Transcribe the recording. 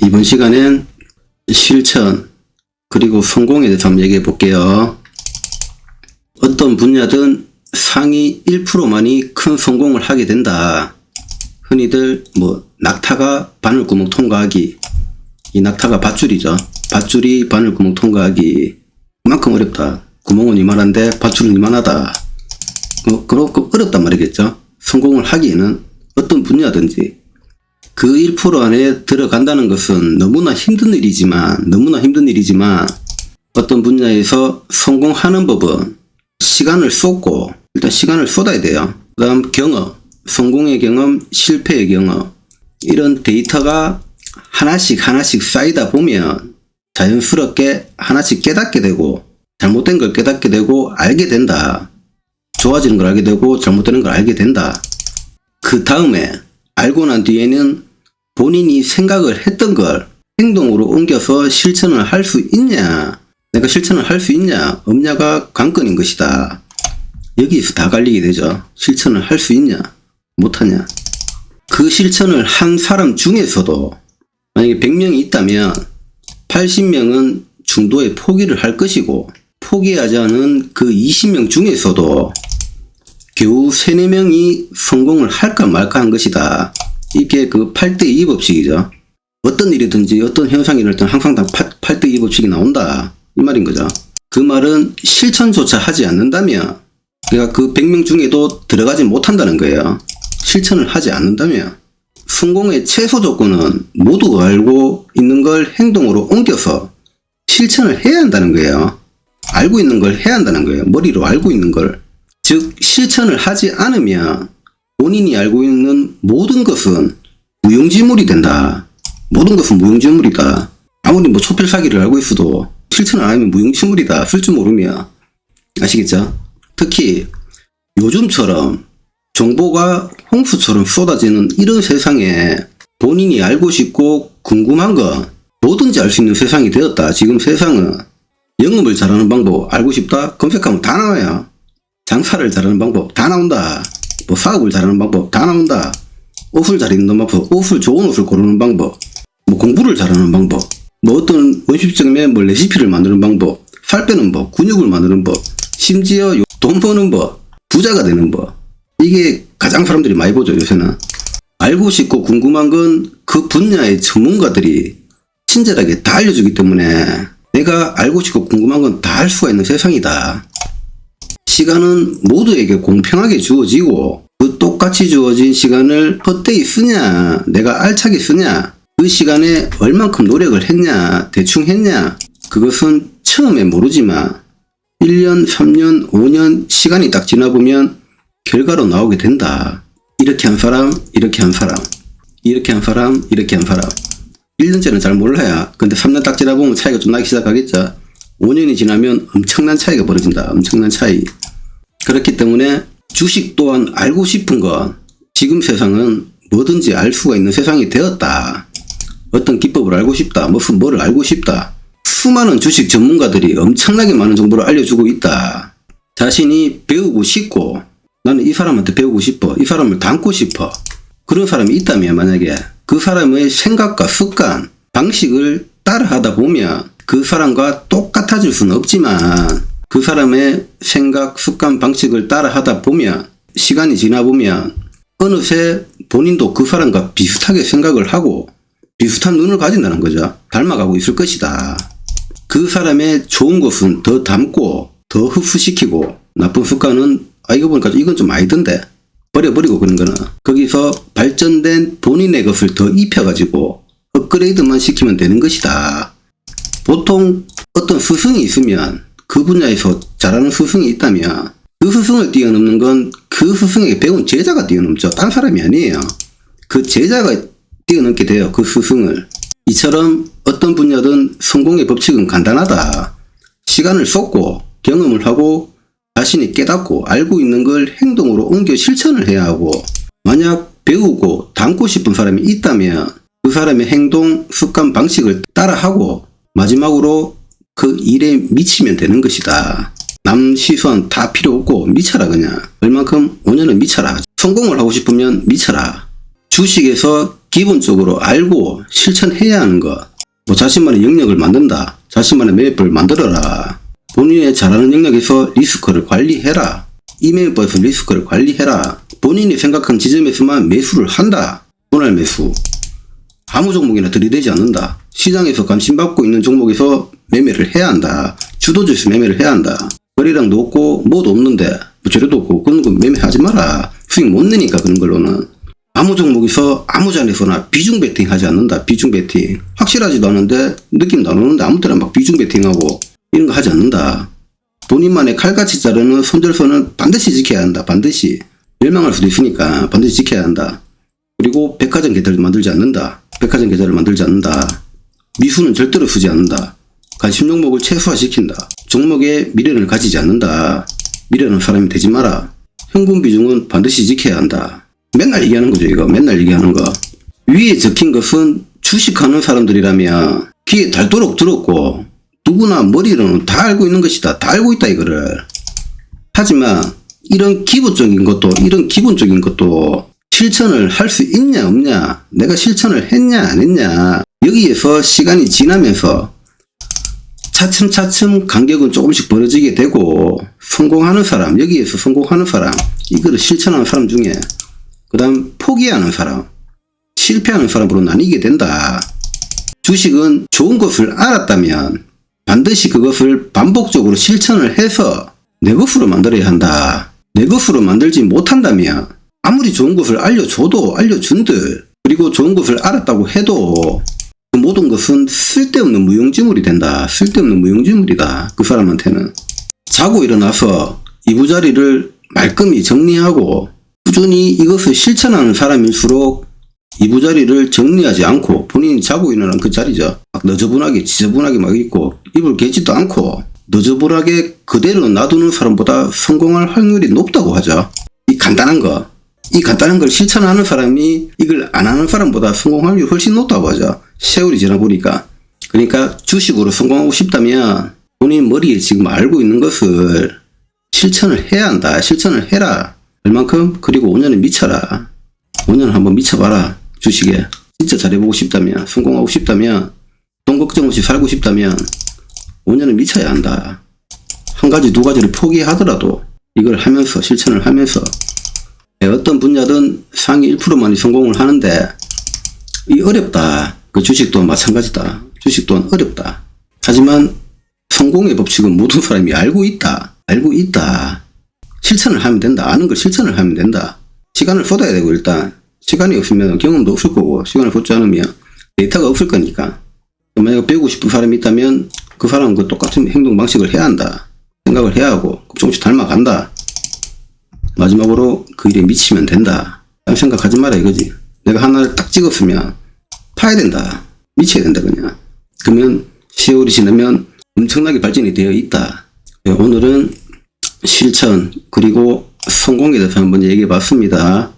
이번 시간엔 실천 그리고 성공에 대해서 한번 얘기해 볼게요. 어떤 분야든 상위 1%만이 큰 성공을 하게 된다. 흔히들 낙타가 바늘구멍 통과하기, 이 낙타가 밧줄이죠. 밧줄이 바늘구멍 통과하기, 그만큼 어렵다. 구멍은 이만한데 밧줄은 이만하다. 그렇고 어렵단 말이겠죠. 성공을 하기에는 어떤 분야든지 그 1% 안에 들어간다는 것은 너무나 힘든 일이지만 어떤 분야에서 성공하는 법은 시간을 쏟고, 일단 시간을 쏟아야 돼요. 그 다음 경험, 성공의 경험, 실패의 경험, 이런 데이터가 하나씩 쌓이다 보면 자연스럽게 하나씩 깨닫게 되고, 잘못된 걸 깨닫게 되고 알게 된다. 좋아지는 걸 알게 되고 잘못되는 걸 알게 된다. 그 다음에 알고 난 뒤에는 본인이 생각을 했던 걸 행동으로 옮겨서 실천을 할 수 있냐, 내가 실천을 할 수 있냐 없냐가 관건인 것이다. 여기서 다 갈리게 되죠. 실천을 할 수 있냐 못하냐. 그 실천을 한 사람 중에서도 만약에 100명이 있다면 80명은 중도에 포기를 할 것이고, 포기하지 않은 그 20명 중에서도 겨우 3, 4명이 성공을 할까 말까 한 것이다. 이게 그 8대2 법칙이죠. 어떤 일이든지 어떤 현상이 일어날 항상 다 8대2 법칙이 나온다. 이 말인 거죠. 그 말은 실천조차 하지 않는다면, 그러니까 그 100명 중에도 들어가지 못한다는 거예요. 실천을 하지 않는다면. 성공의 최소 조건은 모두가 알고 있는 걸 행동으로 옮겨서 실천을 해야 한다는 거예요. 알고 있는 걸 해야 한다는 거예요. 머리로 알고 있는 걸. 즉 실천을 하지 않으면 본인이 알고 있는 모든 것은 무용지물이 된다. 모든 것은 무용지물이다. 아무리 초필사기를 알고 있어도 실천을 안 하면 무용지물이다. 쓸 줄 모르면. 아시겠죠? 특히 요즘처럼 정보가 홍수처럼 쏟아지는 이런 세상에 본인이 알고 싶고 궁금한 건 뭐든지 알 수 있는 세상이 되었다. 지금 세상은 영업을 잘하는 방법 알고 싶다? 검색하면 다 나와요. 장사를 잘하는 방법 다 나온다. 사업을 잘하는 방법 다 나온다. 옷을 잘 입는 방법, 좋은 옷을 고르는 방법, 공부를 잘하는 방법, 어떤 원시적인 레시피를 만드는 방법, 살 빼는 법, 근육을 만드는 법, 심지어 돈 버는 법, 부자가 되는 법. 이게 가장 사람들이 많이 보죠, 요새는. 알고 싶고 궁금한 건 그 분야의 전문가들이 친절하게 다 알려주기 때문에 내가 알고 싶고 궁금한 건 다 할 수가 있는 세상이다. 시간은 모두에게 공평하게 주어지고, 그 똑같이 주어진 시간을 헛되이 쓰냐, 내가 알차게 쓰냐, 그 시간에 얼만큼 노력을 했냐, 대충 했냐, 그것은 처음에 모르지만 1년, 3년, 5년 시간이 딱 지나보면 결과로 나오게 된다. 이렇게 한 사람, 이렇게 한 사람, 이렇게 한 사람, 이렇게 한 사람. 1년째는 잘 몰라야. 근데 3년 딱 지나보면 차이가 좀 나기 시작하겠죠. 5년이 지나면 엄청난 차이가 벌어진다. 엄청난 차이. 그렇기 때문에 주식 또한 알고 싶은 건, 지금 세상은 뭐든지 알 수가 있는 세상이 되었다. 어떤 기법을 알고 싶다. 뭐를 알고 싶다. 수많은 주식 전문가들이 엄청나게 많은 정보를 알려주고 있다. 자신이 배우고 싶고, 나는 이 사람한테 배우고 싶어. 이 사람을 닮고 싶어. 그런 사람이 있다면, 만약에 그 사람의 생각과 습관, 방식을 따라하다 보면 그 사람과 똑같아질 수는 없지만, 그 사람의 생각, 습관, 방식을 따라하다 보면, 시간이 지나보면 어느새 본인도 그 사람과 비슷하게 생각을 하고 비슷한 눈을 가진다는 거죠. 닮아가고 있을 것이다. 그 사람의 좋은 것은 더 담고 더 흡수시키고, 나쁜 습관은 이거 보니까 이건 좀 아니던데 버려버리고, 그런 거는 거기서 발전된 본인의 것을 더 입혀가지고 업그레이드만 시키면 되는 것이다. 보통 어떤 스승이 있으면, 그 분야에서 잘하는 스승이 있다면 그 스승을 뛰어넘는 건 그 스승에게 배운 제자가 뛰어넘죠. 딴 사람이 아니에요. 그 제자가 뛰어넘게 돼요. 그 스승을. 이처럼 어떤 분야든 성공의 법칙은 간단하다. 시간을 쏟고 경험을 하고 자신이 깨닫고 알고 있는 걸 행동으로 옮겨 실천을 해야 하고, 만약 배우고 닮고 싶은 사람이 있다면 그 사람의 행동, 습관, 방식을 따라하고 마지막으로 그 일에 미치면 되는 것이다. 남 시선 다 필요 없고 미쳐라. 그냥 얼만큼 5년은 미쳐라. 성공을 하고 싶으면 미쳐라. 주식에서 기본적으로 알고 실천해야 하는 것. 뭐 자신만의 영역을 만든다. 자신만의 매매법을 만들어라. 본인의 잘하는 영역에서 리스크를 관리해라. 이 매매법에서 리스크를 관리해라. 본인이 생각한 지점에서만 매수를 한다. 분할 매수. 아무 종목이나 들이대지 않는다. 시장에서 관심받고 있는 종목에서 매매를 해야 한다. 주도주에서 매매를 해야 한다. 거래량도 없고 뭐도 없는데 뭐 재료도 없고 그런 거 매매하지 마라. 수익 못 내니까 그런 걸로는. 아무 종목에서 아무 자리에서나 비중 베팅 하지 않는다. 비중 베팅. 확실하지도 않은데 느낌도 안 오는데 아무 때나 막 비중 베팅하고 이런 거 하지 않는다. 본인만의 칼같이 자르는 손절선은 반드시 지켜야 한다. 반드시. 멸망할 수도 있으니까 반드시 지켜야 한다. 그리고 백화점 계좌를 만들지 않는다. 백화점 계좌를 만들지 않는다. 미수는 절대로 쓰지 않는다. 관심 종목을 최소화시킨다. 종목에 미련을 가지지 않는다. 미련한 사람이 되지 마라. 현금 비중은 반드시 지켜야 한다. 맨날 얘기하는 거죠, 이거. 맨날 얘기하는 거. 위에 적힌 것은 주식하는 사람들이라면 귀에 닳도록 들었고 누구나 머리로는 다 알고 있는 것이다. 다 알고 있다, 이거를. 하지만 이런 기본적인 것도 실천을 할 수 있냐 없냐, 내가 실천을 했냐 안 했냐, 여기에서 시간이 지나면서 차츰차츰 간격은 조금씩 벌어지게 되고 성공하는 사람, 여기에서 성공하는 사람, 이거를 실천하는 사람 중에 그 다음 포기하는 사람, 실패하는 사람으로 나뉘게 된다. 주식은 좋은 것을 알았다면 반드시 그것을 반복적으로 실천을 해서 내 것으로 만들어야 한다. 내 것으로 만들지 못한다면 아무리 좋은 것을 알려줘도 알려준들, 그리고 좋은 것을 알았다고 해도 그 모든 것은 쓸데없는 무용지물이 된다. 쓸데없는 무용지물이다. 그 사람한테는. 자고 일어나서 이부자리를 말끔히 정리하고 꾸준히 이것을 실천하는 사람일수록 이부자리를 정리하지 않고 본인이 자고 일어난 그 자리죠. 막 너저분하게 지저분하게 막 있고 이불 개지도 않고 너저분하게 그대로 놔두는 사람보다 성공할 확률이 높다고 하죠. 이 간단한 걸 실천하는 사람이 이걸 안 하는 사람보다 성공 확률이 훨씬 높다고 하죠. 세월이 지나보니까. 그러니까 주식으로 성공하고 싶다면 본인 머리에 지금 알고 있는 것을 실천을 해야 한다. 실천을 해라. 얼만큼? 그리고 5년은 미쳐라. 5년 한번 미쳐봐라. 주식에. 진짜 잘해보고 싶다면, 성공하고 싶다면, 돈 걱정 없이 살고 싶다면 5년은 미쳐야 한다. 한 가지 두 가지를 포기하더라도 이걸 하면서, 실천을 하면서 어떤 분야든 상위 1%만이 성공을 하는데 이 어렵다. 그 주식 또한 마찬가지다. 주식 또한 어렵다. 하지만 성공의 법칙은 모든 사람이 알고 있다. 알고 있다. 실천을 하면 된다. 아는 걸 실천을 하면 된다. 시간을 쏟아야 되고, 일단 시간이 없으면 경험도 없을 거고, 시간을 쏟지 않으면 데이터가 없을 거니까. 만약에 배우고 싶은 사람이 있다면 그 사람은 그 똑같은 행동 방식을 해야 한다. 생각을 해야 하고 조금씩 닮아간다. 마지막으로 그 일에 미치면 된다. 딴 생각하지 마라 이거지. 내가 하나를 딱 찍었으면 파야 된다. 미쳐야 된다 그냥. 그러면 세월이 지나면 엄청나게 발전이 되어 있다. 오늘은 실천 그리고 성공에 대해서 한번 얘기해 봤습니다.